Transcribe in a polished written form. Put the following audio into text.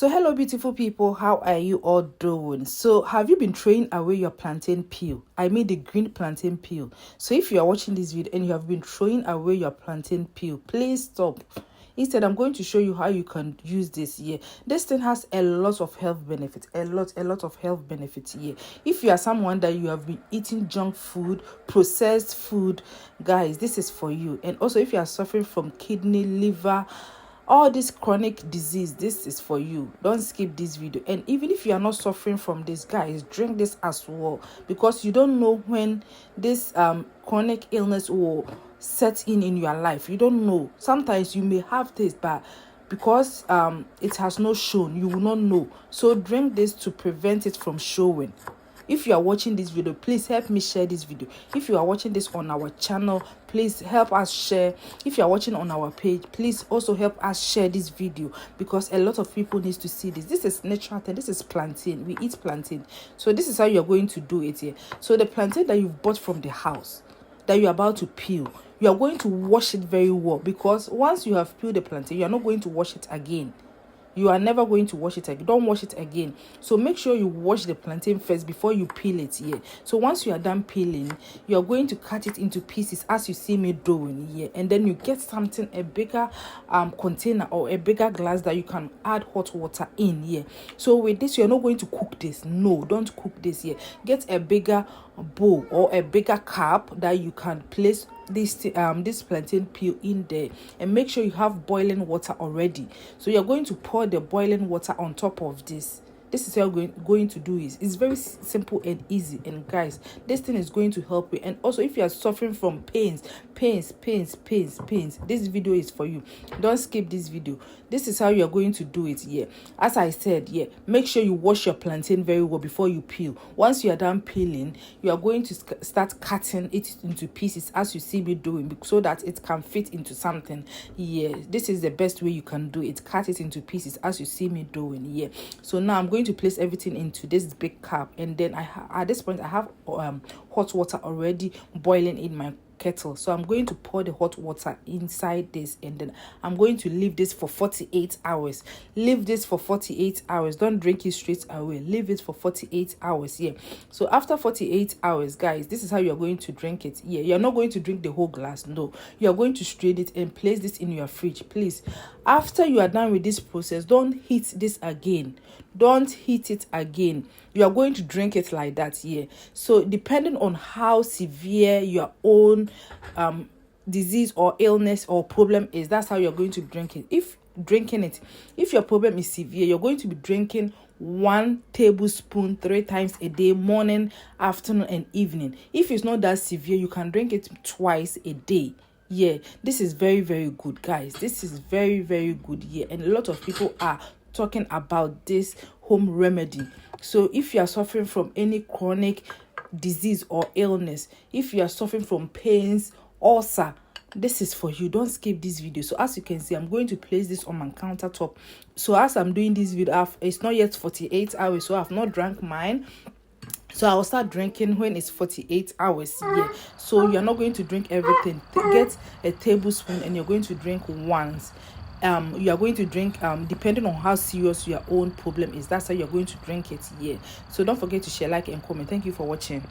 So hello beautiful people, how are you all doing? So have you been throwing away your plantain peel? I mean the green plantain peel. So if you are watching this video and you have been throwing away your plantain peel, please stop. Instead, I'm going to show you how you can use this here. This thing has a lot of health benefits, a lot of health benefits here. If you are someone that you have been eating junk food, processed food, guys, this is for you. And also if you are suffering from kidney, liver, all this chronic disease, this is for you. Don't skip this video. And even if you are not suffering from this, guys, drink this as well, because you don't know when this chronic illness will set in your life. You don't know. Sometimes you may have this, but because it has not shown, you will not know. So drink this to prevent it from showing. If you are watching this video, please help me share this video. If you are watching this on our channel, please help us share. If you are watching on our page, please also help us share this video, because a lot of people need to see this. This is natural thing. This is plantain. We eat plantain. So this is how you are going to do it here. So the plantain that you've bought from the house, that you're about to peel, you are going to wash it very well, because once you have peeled the plantain, you are not going to wash it again. You are never going to wash it again. Don't wash it again. So make sure you wash the plantain first before you peel it here. So once you are done peeling, you are going to cut it into pieces as you see me doing here. And then you get something, a bigger container or a bigger glass that you can add hot water in here. So with this, you're not going to cook this. No, don't cook this here. Get a bigger bowl or a bigger cup that you can place this plantain peel in there, and make sure you have boiling water already. So you're going to pour the boiling water on top of this. This is how you're going to do it. It's very simple and easy. And guys, this thing is going to help you. And also if you are suffering from pains, this video is for you. Don't skip this video. This is how you're going to do it here. As I said, make sure you wash your plantain very well before you peel. Once you are done peeling, you are going to start cutting it into pieces as you see me doing, so that it can fit into something. This is the best way you can do it. Cut it into pieces as you see me doing. So now I'm going to place everything into this big cup, and then at this point I have hot water already boiling in my kettle. So I'm going to pour the hot water inside this, and then I'm going to leave this for 48 hours. Leave this for 48 hours. Don't drink it straight away. Leave it for 48 hours. So after 48 hours, guys, this is how you're going to drink it. You're not going to drink the whole glass. No, you're going to strain it and place this in your fridge. Please, after you are done with this process, don't heat this again. Don't heat it again. You are going to drink it like that. So depending on how severe your own disease or illness or problem is, that's how you're going to drink it. If your problem is severe, you're going to be drinking 1 tablespoon 3 times a day, morning, afternoon, and evening. If it's not that severe, you can drink it twice a day. This is very, very good, guys. This is very, very good. And a lot of people are talking about this home remedy. So if you are suffering from any chronic disease or illness, if you are suffering from pains, ulcer, this is for you. Don't skip this video. So as you can see, I'm going to place this on my countertop. So as I'm doing this video, it's not yet 48 hours, so I've not drank mine. So I'll start drinking when it's 48 hours. So you're not going to drink everything. Get a tablespoon and you're going to drink once. You are going to drink depending on how serious your own problem is. That's how you're going to drink it. So don't forget to share, like, and comment. Thank you for watching.